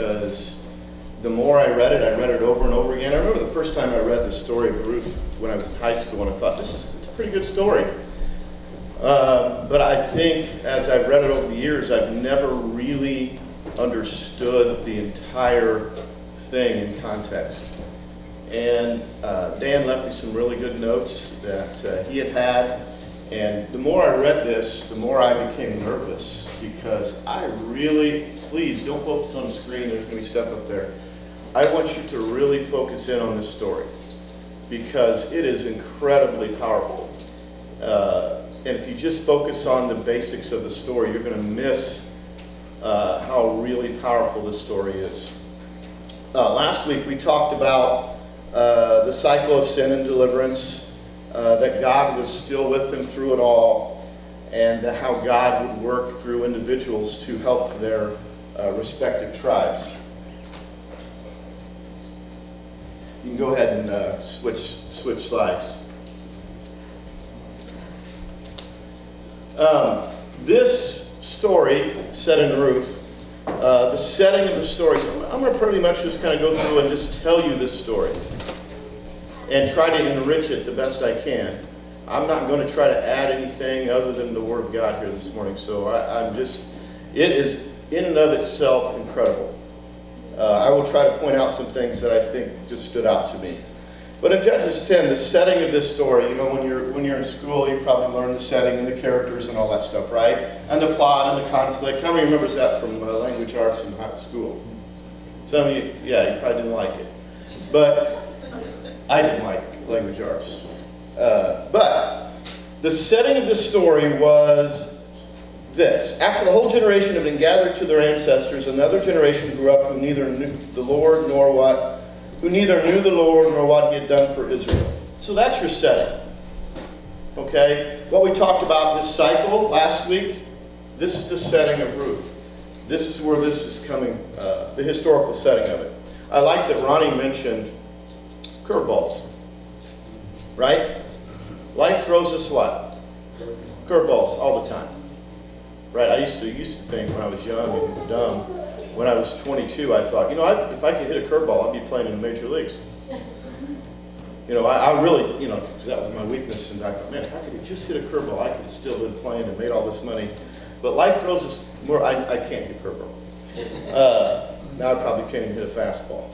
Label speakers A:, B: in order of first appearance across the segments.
A: because the more I read it over and over again. I remember the first time I read the story of Ruth when I was in high school, and I thought, it's a pretty good story. But I think as I've read it over the years, I've never really understood the entire thing in context. And Dan left me some really good notes that he had. And the more I read this, the more I became nervous, because I really, please don't focus on the screen, there's going to be stuff up there. I want you to really focus in on this story, because it is incredibly powerful. And if you just focus on the basics of the story, you're going to miss how really powerful this story is. Last week we talked about the cycle of sin and deliverance, that God was still with them through it all, and how God would work through individuals to help their respective tribes. You can go ahead and switch slides. This story set in Ruth, the setting of the story, so I'm going to pretty much just kind of go through and just tell you this story and try to enrich it the best I can. I'm not going to try to add anything other than the Word of God here this morning, so it is in and of itself incredible. I will try to point out some things that I think just stood out to me. But in Judges 10, the setting of this story, you know, when you're in school, you probably learn the setting and the characters and all that stuff, right? And the plot and the conflict. How many remembers that from language arts in high school? Some of you, yeah, you probably didn't like it. But I didn't like language arts. But the setting of this story was this. After the whole generation had been gathered to their ancestors, another generation grew up who neither knew the Lord nor what he had done for Israel. So that's your setting. Okay? What we talked about this cycle last week, this is the setting of Ruth. This is where this is coming, the historical setting of it. I like that Ronnie mentioned curveballs. Right? Life throws us what? Curveballs all the time. Right? I used to think when I was young and dumb, when I was 22, I thought, if I could hit a curveball, I'd be playing in the major leagues. I really, because that was my weakness, and I thought, man, if I could just hit a curveball, I could have still been playing and made all this money. But life throws us more. I can't hit a curveball. Now I probably can't even hit a fastball.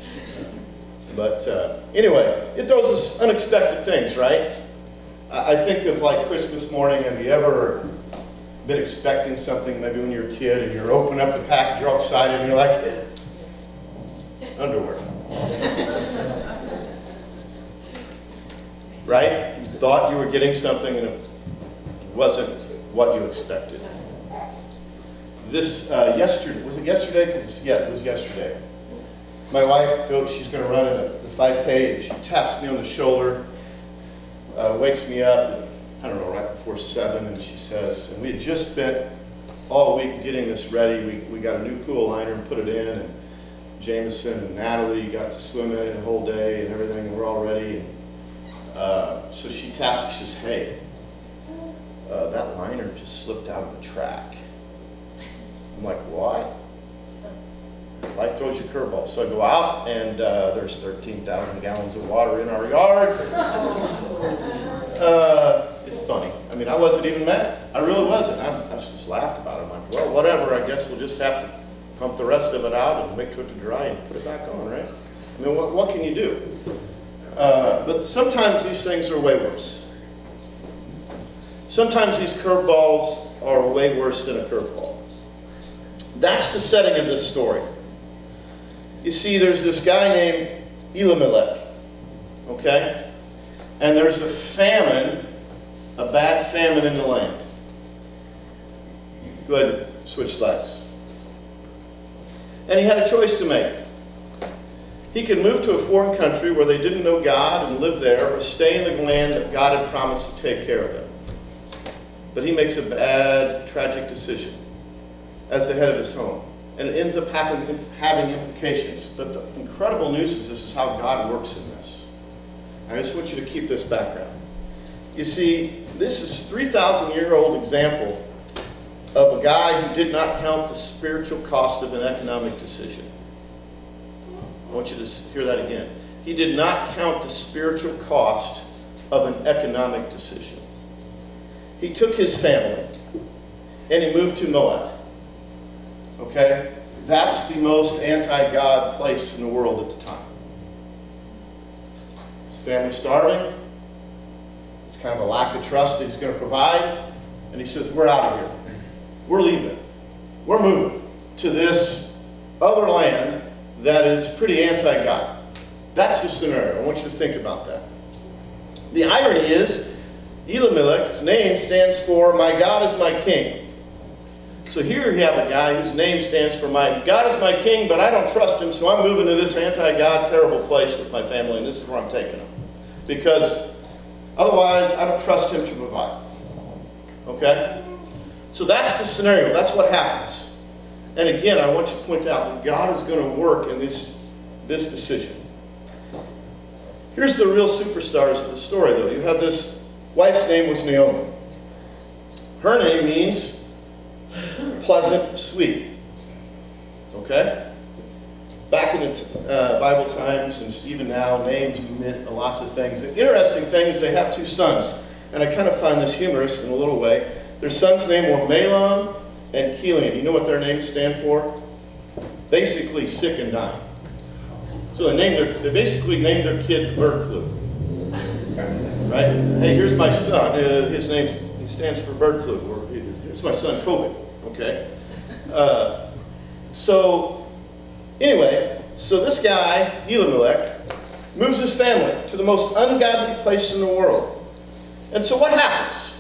A: But anyway, it throws us unexpected things, right? I think of like Christmas morning. Have you ever been expecting something, maybe when you're a kid, and you're opening up the package, you're all excited, and you're like, underwear. Right? You thought you were getting something, and it wasn't what you expected. This, yesterday, was it yesterday? Yeah, it was yesterday. My wife she's going to run the 5K, and she taps me on the shoulder, wakes me up, I don't know, right before 7, and she says, and we had just spent all week getting this ready. We got a new pool liner and put it in, and Jameson and Natalie got to swim in it the whole day and everything, and we're all ready. So she taps me, she says, hey, that liner just slipped out of the track. I'm like, what? Life throws you curveballs. So I go out, and there's 13,000 gallons of water in our yard. It's funny. I mean, I wasn't even mad. I really wasn't. I just laughed about it. I'm like, well, whatever. I guess we'll just have to pump the rest of it out and wait for it to dry and put it back on, right? I mean, what can you do? But sometimes these things are way worse. Sometimes these curveballs are way worse than a curveball. That's the setting of this story. You see, there's this guy named Elimelech, okay? And there's a famine, a bad famine in the land. Go ahead and switch slides. And he had a choice to make. He could move to a foreign country where they didn't know God and live there, or stay in the land that God had promised to take care of him. But he makes a bad, tragic decision as the head of his home. And it ends up having implications. But the incredible news is this is how God works in this. I just want you to keep this background. You see, this is a 3,000-year-old example of a guy who did not count the spiritual cost of an economic decision. I want you to hear that again. He did not count the spiritual cost of an economic decision. He took his family and he moved to Moab. Okay? That's the most anti-God place in the world at the time. His family's starving. It's kind of a lack of trust that he's going to provide. And he says, we're out of here. We're leaving. We're moving to this other land that is pretty anti-God. That's the scenario. I want you to think about that. The irony is, Elimelech's name stands for, my God is my king. So here you have a guy whose name stands for, my God is my king, but I don't trust him, so I'm moving to this anti-God, terrible place with my family, and this is where I'm taking him. Because otherwise, I don't trust him to provide. Okay? So that's the scenario. That's what happens. And again, I want you to point out that God is going to work in this decision. Here's the real superstars of the story, though. You have this wife's name was Naomi. Her name means pleasant, sweet. Okay? Back in the Bible times, and even now, names meant lots of things. The interesting thing is they have two sons. And I kind of find this humorous in a little way. Their sons' name were Mahlon and Chilion. You know what their names stand for? Basically, sick and dying. So they basically named their kid bird flu. Right? Hey, here's my son. He stands for bird flu. Or here's my son, COVID. Okay? So this guy, Elimelech, moves his family to the most ungodly place in the world. And so what happens?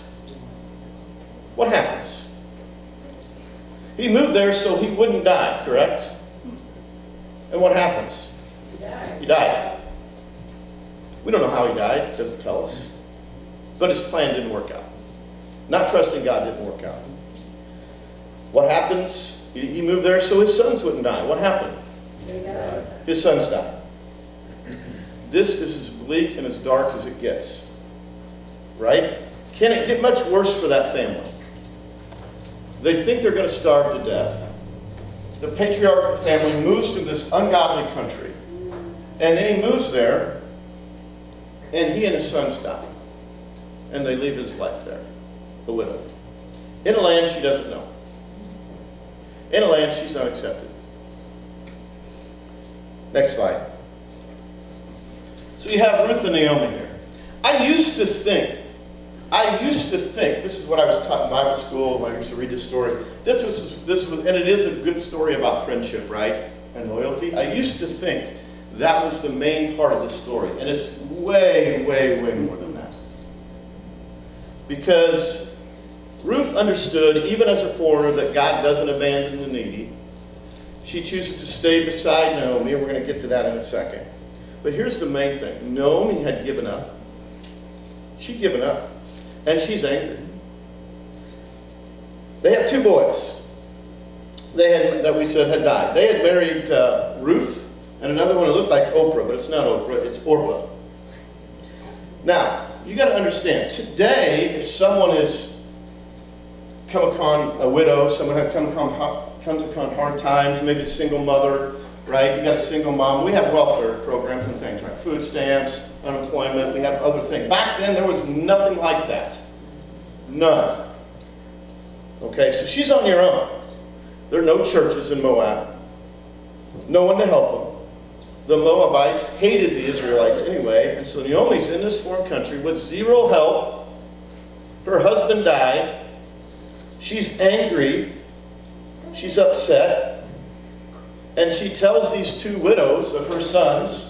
A: What happens? He moved there so he wouldn't die, correct? And what happens? He died. We don't know how he died. It doesn't tell us. But his plan didn't work out. Not trusting God didn't work out. What happens? He moved there so his sons wouldn't die. What happened? His sons died. This is as bleak and as dark as it gets. Right? Can it get much worse for that family? They think they're going to starve to death. The patriarchal family moves to this ungodly country. And then he moves there, and he and his sons die. And they leave his wife there, a widow. In a land she doesn't know. In a land she's not accepted. Next slide. So you have Ruth and Naomi here. I used to think, this is what I was taught in Bible school when I used to read this story. This was, and it is a good story about friendship, right? And loyalty. I used to think that was the main part of the story. And it's way, way, way more than that. Because Ruth understood, even as a foreigner, that God doesn't abandon the needy. She chooses to stay beside Naomi, and we're going to get to that in a second. But here's the main thing. Naomi had given up. She'd given up. And she's angry. They have two boys. That we said had died. They had married Ruth and another one that looked like Oprah, but it's not Oprah, it's Orpah. Now, you got to understand, today, if someone has come upon a widow, someone has comes upon hard times, maybe a single mother, right? You got a single mom. We have welfare programs and things, right? Food stamps, unemployment. We have other things. Back then, there was nothing like that. None. Okay, so she's on your own. There are no churches in Moab. No one to help them. The Moabites hated the Israelites anyway, and so Naomi's in this foreign country with zero help. Her husband died. She's angry. She's upset. And she tells these two widows of her sons,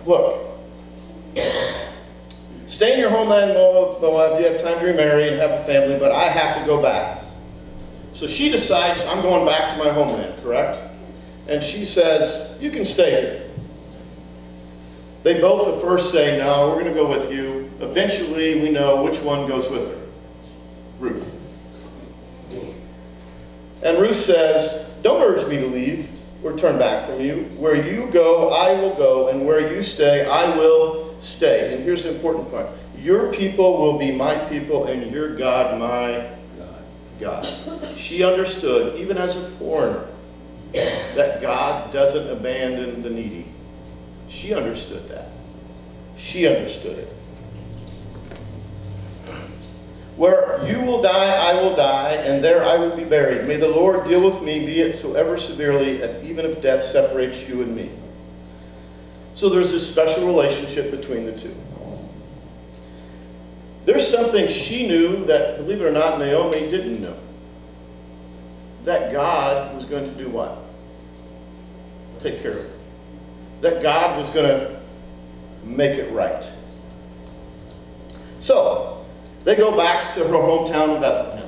A: look, stay in your homeland, Moab. You have time to remarry and have a family, but I have to go back. So she decides, I'm going back to my homeland, correct? And she says, you can stay here. They both at first say, no, we're going to go with you. Eventually, we know which one goes with her. Ruth. And Ruth says, don't urge me to leave or turn back from you. Where you go, I will go, and where you stay, I will stay. And here's the important part. Your people will be my people, and your God, my God. She understood, even as a foreigner, that God doesn't abandon the needy. She understood that. She understood it. Where you will die, I will die, and there I will be buried. May the Lord deal with me, be it so ever severely, even if death separates you and me. So there's this special relationship between the two. There's something she knew that, believe it or not, Naomi didn't know. That God was going to do what? Take care of her. That God was going to make it right. So, they go back to her hometown of Bethlehem.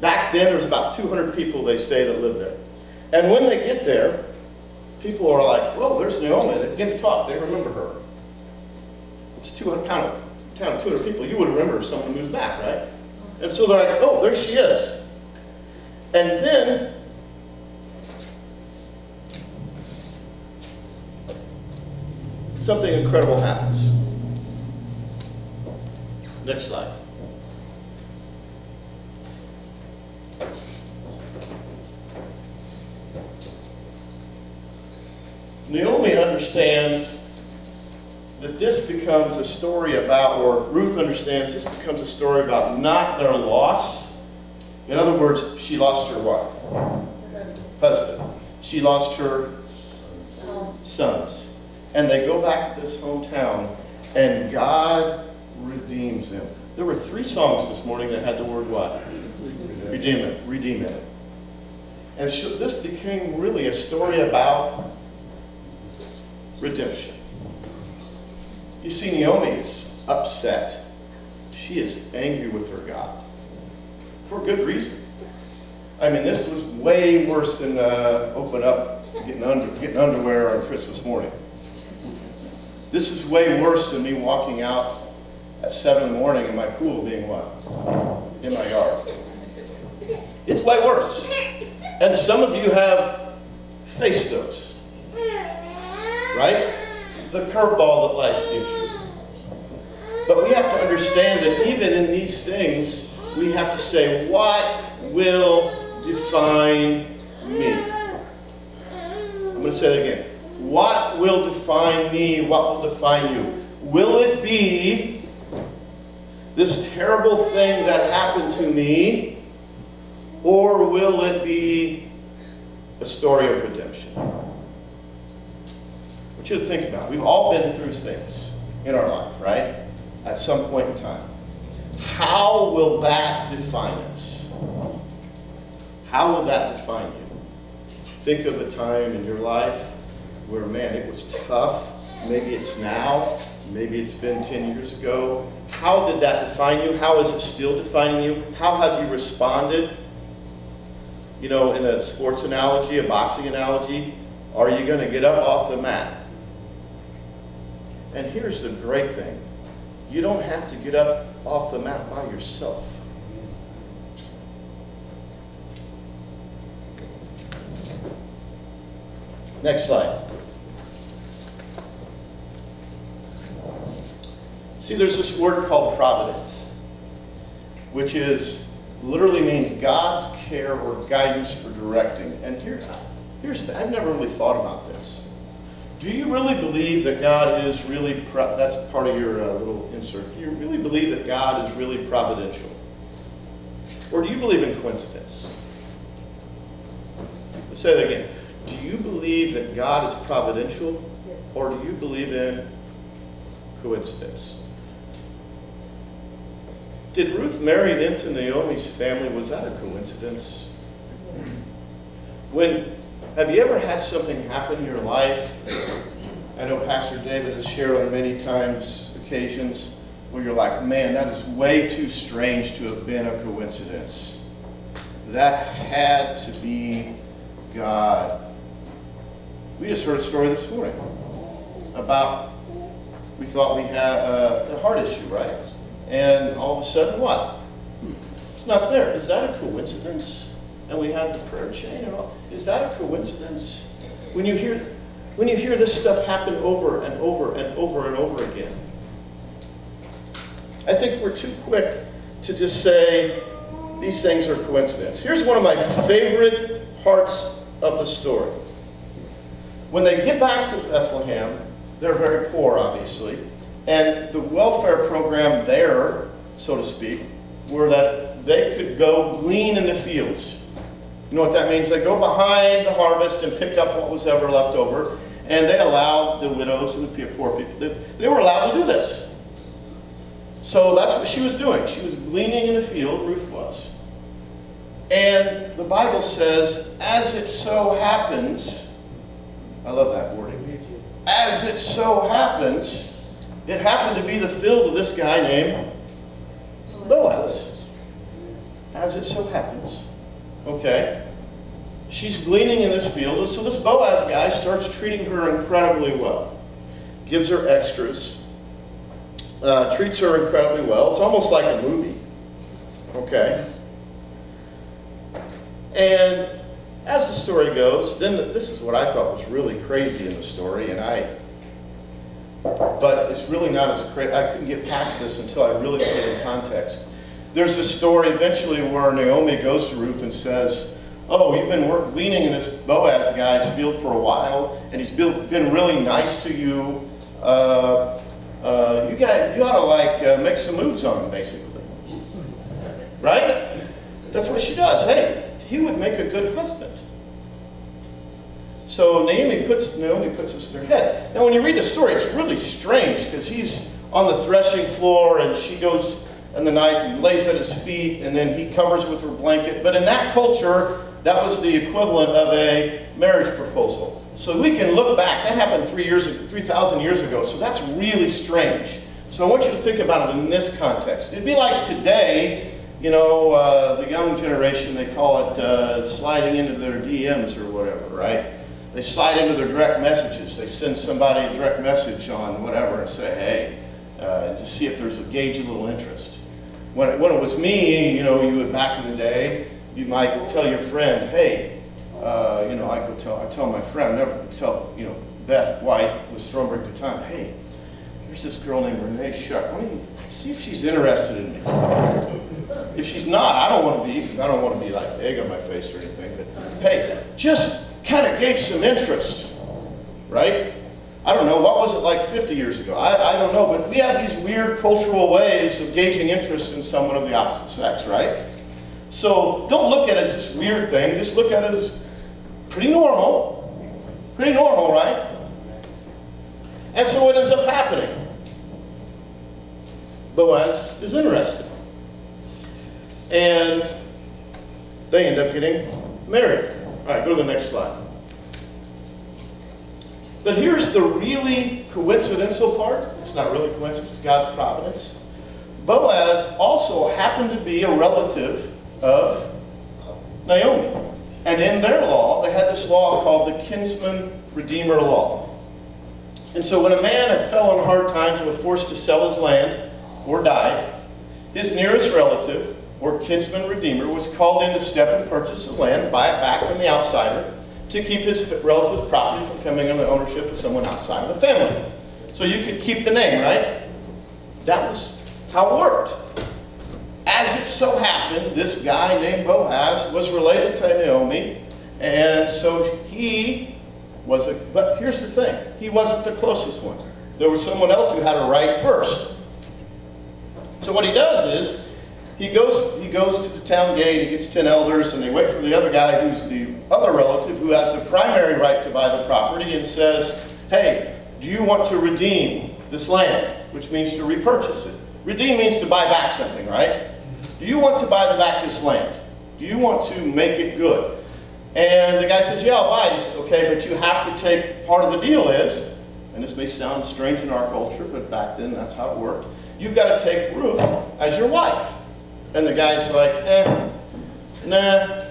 A: Back then, there was about 200 people, they say, that lived there. And when they get there, people are like, whoa, there's Naomi. They begin to talk. They remember her. It's 200 town of 200 people. You would remember if someone moves back, right? And so they're like, oh, there she is. And then something incredible happens. Next slide. Naomi understands that this becomes a story about, or Ruth understands this becomes a story about not their loss. In other words, she lost her what? Husband. She lost her sons. And they go back to this hometown, and God redeems them. There were 3 songs this morning that had the word what? Redeem it. Redeem it. And so this became really a story about redemption. You see, Naomi is upset. She is angry with her God. For good reason. I mean, this was way worse than open up, getting underwear on Christmas morning. This is way worse than me walking out at 7 in the morning and my pool being what? In my yard. It's way worse. And some of you have faced those. Right? The curveball that life gives you. But we have to understand that even in these things, we have to say, what will define me? I'm going to say that again. What will define me? What will define you? Will it be this terrible thing that happened to me, or will it be a story of redemption? I want you to think about it. We've all been through things in our life, right? At some point in time. How will that define us? How will that define you? Think of a time in your life where, man, it was tough. Maybe it's now. Maybe it's been 10 years ago. How did that define you? How is it still defining you? How have you responded? You know, in a sports analogy, a boxing analogy, are you going to get up off the mat? And here's the great thing. You don't have to get up off the mat by yourself. Next slide. See, there's this word called providence, which literally means God's care or guidance or directing. And here's the, I've never really thought about this. Do you really believe that God is really, that's part of your little insert. Do you really believe that God is really providential? Or do you believe in coincidence? Let's say that again. Do you believe that God is providential? Or do you believe in coincidence? Did Ruth marry into Naomi's family? Was that a coincidence? Have you ever had something happen in your life? I know Pastor David has shared on many occasions, where you're like, man, that is way too strange to have been a coincidence. That had to be God. We just heard a story this morning about, we thought we had a heart issue, right? And all of a sudden, what? It's not there. Is that a coincidence? And we had the prayer chain and all. Is that a coincidence? When you hear this stuff happen over and over and over and over again, I think we're too quick to just say these things are coincidence. Here's one of my favorite parts of the story. When they get back to Bethlehem, they're very poor, obviously. And the welfare program there, so to speak, were that they could go glean in the fields. You know what that means? They go behind the harvest and pick up what was ever left over. And they allowed the widows and the poor people, they were allowed to do this. So that's what she was doing. She was gleaning in the field, Ruth was. And the Bible says, as it so happens, I love that wording. As it so happens, it happened to be the field of this guy named Boaz. As it so happens. Okay. She's gleaning in this field, and so this Boaz guy starts treating her incredibly well. Gives her extras. Treats her incredibly well. It's almost like a movie. Okay. And as the story goes, then this is what I thought was really crazy in the story, but it's really not as crazy. I couldn't get past this until I really put it in context. There's a story eventually where Naomi goes to Ruth and says, oh, you've been gleaning in this Boaz guy's field for a while, and he's been really nice to you. You ought to make some moves on him, basically. Right? That's what she does. Hey, he would make a good husband. So Naomi puts this in their head. Now when you read the story, it's really strange because he's on the threshing floor and she goes in the night and lays at his feet and then he covers with her blanket. But in that culture, that was the equivalent of a marriage proposal. So we can look back. That happened 3,000 years ago. So that's really strange. So I want you to think about it in this context. It'd be like today, the young generation, they call it sliding into their DMs or whatever, right? They slide into their direct messages. They send somebody a direct message on whatever and say, hey, to see if there's a gauge a little interest. When it was me, you would back in the day, you might tell your friend, hey, I tell my friend, I never tell, Beth White was Thornburg at the time, hey, there's this girl named Renee Shuck. Why don't you see if she's interested in me? If she's not, I don't want to be, because I don't want to be like egg on my face or anything, but hey, just kind of gauge some interest, right? I don't know, what was it like 50 years ago? I don't know, but we have these weird cultural ways of gauging interest in someone of the opposite sex, right? So don't look at it as this weird thing, just look at it as pretty normal, right? And so what ends up happening? Boaz is interested. And they end up getting married. All right, go to the next slide. But here's the really coincidental part. It's not really coincidence, it's God's providence. Boaz also happened to be a relative of Naomi. And in their law, they had this law called the kinsman redeemer law. And so when a man had fell on hard times and was forced to sell his land or died, his nearest relative or kinsman redeemer was called in to step and purchase the land, buy it back from the outsider, to keep his relative's property from coming under the ownership of someone outside of the family. So you could keep the name, right? That was how it worked. As it so happened, this guy named Boaz was related to Naomi, and so but here's the thing, he wasn't the closest one. There was someone else who had a right first. So what he does is, he goes to the town gate, he gets 10 elders, and they wait for the other guy who's the other relative who has the primary right to buy the property and says, hey, do you want to redeem this land? Which means to repurchase it. Redeem means to buy back something, right? Do you want to buy back this land? Do you want to make it good? And the guy says, yeah, I'll buy it. He says, okay, but you have to take, part of the deal is, and this may sound strange in our culture, but back then that's how it worked, you've got to take Ruth as your wife. And the guy's like, nah,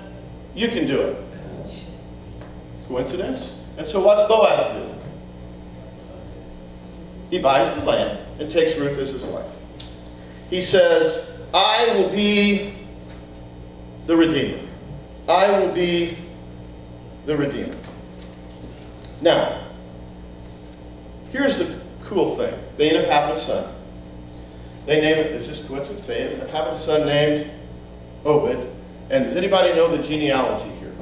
A: you can do it. Coincidence? And so what's Boaz do? He buys the land and takes Ruth as his wife. He says, I will be the Redeemer. I will be the Redeemer. Now, here's the cool thing. They end up having a son. They name it, is this coincidence? They end up having a son named Obed. And does anybody know the genealogy here?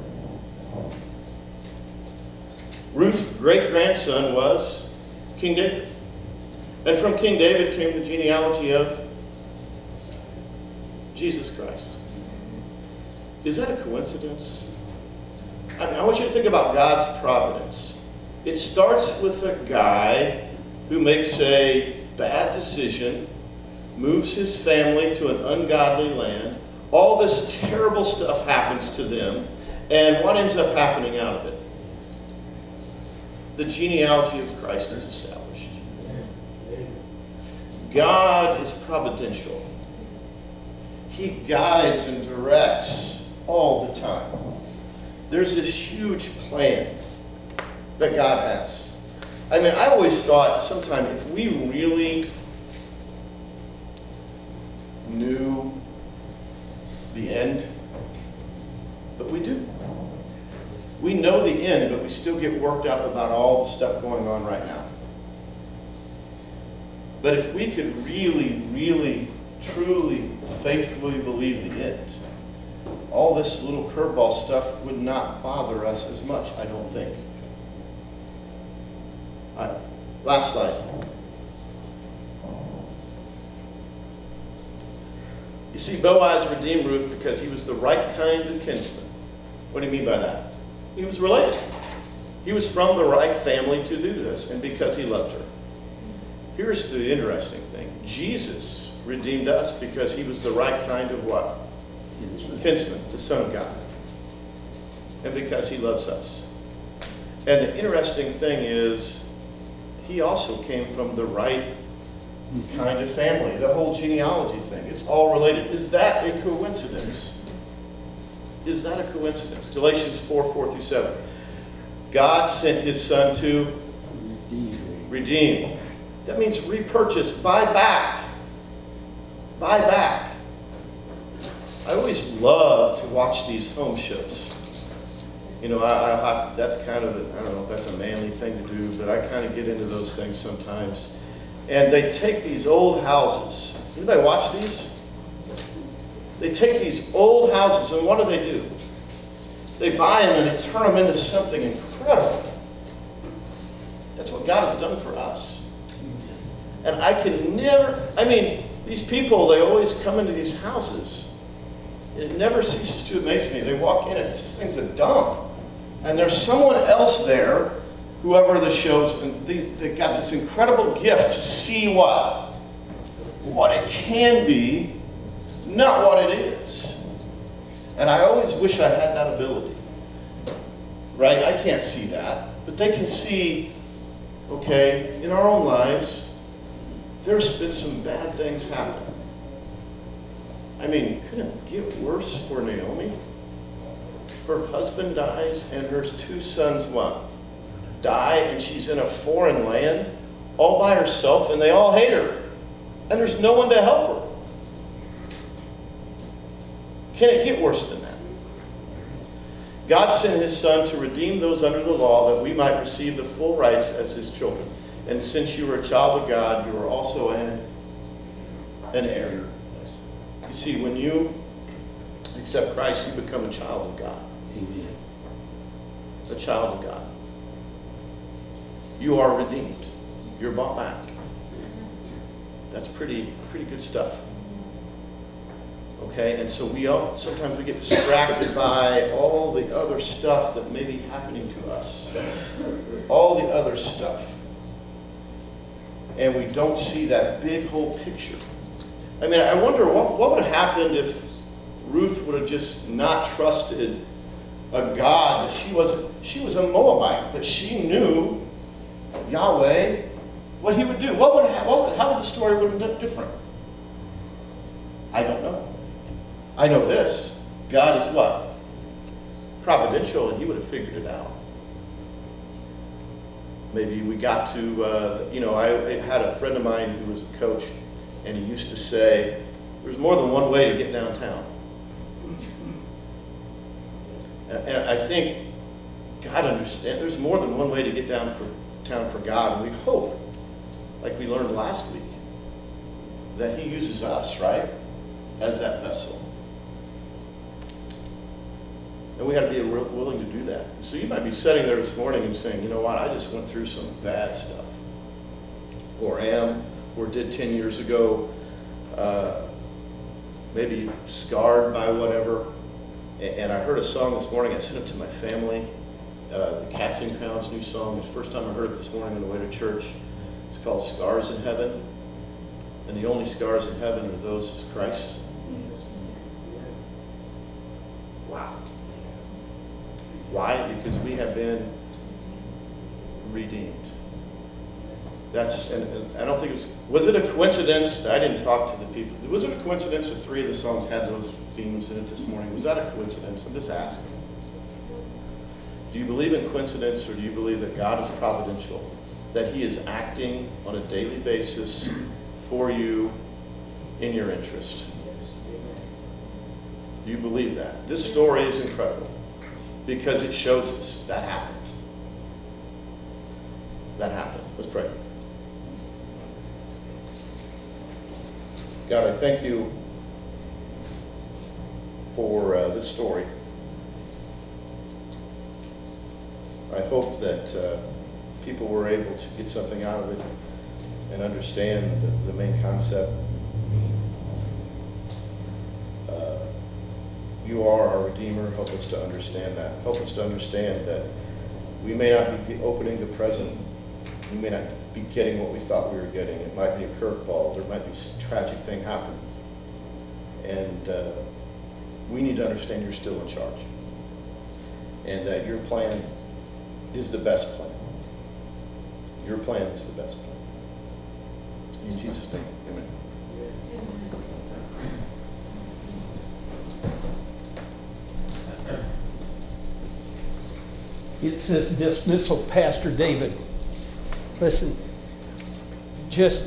A: Ruth's great-grandson was King David. And from King David came the genealogy of Jesus Christ. Is that a coincidence? I want you to think about God's providence. It starts with a guy who makes a bad decision, moves his family to an ungodly land. All this terrible stuff happens to them. And what ends up happening out of it? The genealogy of Christ is established. God is providential. He guides and directs all the time. There's this huge plan that God has. I mean, I always thought sometimes if we really knew the end, but we do. We know the end, but we still get worked up about all the stuff going on right now. But if we could really, really, truly, faithfully believe the end, all this little curveball stuff would not bother us as much, I don't think. All right, last slide. You see, Boaz redeemed Ruth because he was the right kind of kinsman. What do you mean by that? He was related. He was from the right family to do this, and because he loved her. Here's the interesting thing. Jesus redeemed us because he was the right kind of what? Kinsman, the Son of God. And because he loves us. And the interesting thing is, he also came from the right kind of family. The whole genealogy thing. It's all related. Is that a coincidence? Is that a coincidence? Galatians 4:4-7. God sent his Son to redeem. That means repurchase, buy back. Buy back. I always love to watch these home shows. You know, that's kind of, I don't know if that's a manly thing to do, but I kind of get into those things sometimes. And they take these old houses. Anybody watch these? They take these old houses, and what do? They buy them and they turn them into something incredible. That's what God has done for us. And I can never, these people, they always come into these houses. It never ceases to amaze me. They walk in and this thing's a dump. And there's someone else there, whoever the show's, and they got this incredible gift to see what? What it can be, not what it is. And I always wish I had that ability. Right? I can't see that. But they can see, okay, in our own lives, there's been some bad things happen. Couldn't it get worse for Naomi? Her husband dies and her two sons what? Die, and she's in a foreign land all by herself and they all hate her. And there's no one to help her. Can it get worse than that? God sent his Son to redeem those under the law that we might receive the full rights as his children. And since you are a child of God, you are also an heir. You see, when you accept Christ, you become a child of God.
B: Amen.
A: A child of God. You are redeemed. You're bought back. That's pretty good stuff. Okay, and so sometimes we get distracted by all the other stuff that may be happening to us. All the other stuff. And we don't see that big whole picture. I wonder what would have happened if Ruth would have just not trusted a God that she was a Moabite, but she knew Yahweh, what he would do. How would the story would have been different? I don't know. I know this. God is what? Providential, and he would have figured it out. Maybe we got to, I had a friend of mine who was a coach, and he used to say, there's more than one way to get downtown. And I think God understands there's more than one way to get downtown for God, and we hope, like we learned last week, that he uses us, right, as that vessel. And we had to be willing to do that. So you might be sitting there this morning and saying, you know what, I just went through some bad stuff. Or am, or did 10 years ago, maybe scarred by whatever. And I heard a song this morning, I sent it to my family, the Casting Crowns' new song. It's the first time I heard it this morning on the way to church. It's called Scars in Heaven. And the only scars in heaven are those of Christ. Wow. Why? Because we have been redeemed. And I don't think was it a coincidence? I didn't talk to the people. Was it a coincidence that 3 of the songs had those themes in it this morning? Was that a coincidence? I'm just asking. Do you believe in coincidence, or do you believe that God is providential? That He is acting on a daily basis for you in your interest? Do you believe that? This story is incredible because it shows us that happened. That happened. Let's pray. God, I thank you for this story. I hope that people were able to get something out of it and understand the main concept. You are our Redeemer. Help us to understand that. Help us to understand that we may not be opening the present. We may not be getting what we thought we were getting. It might be a curveball. There might be a tragic thing happen. And we need to understand you're still in charge. And that your plan is the best plan. Your plan is the best plan. In Jesus' name, amen.
B: It says dismissal, Pastor David. Listen, just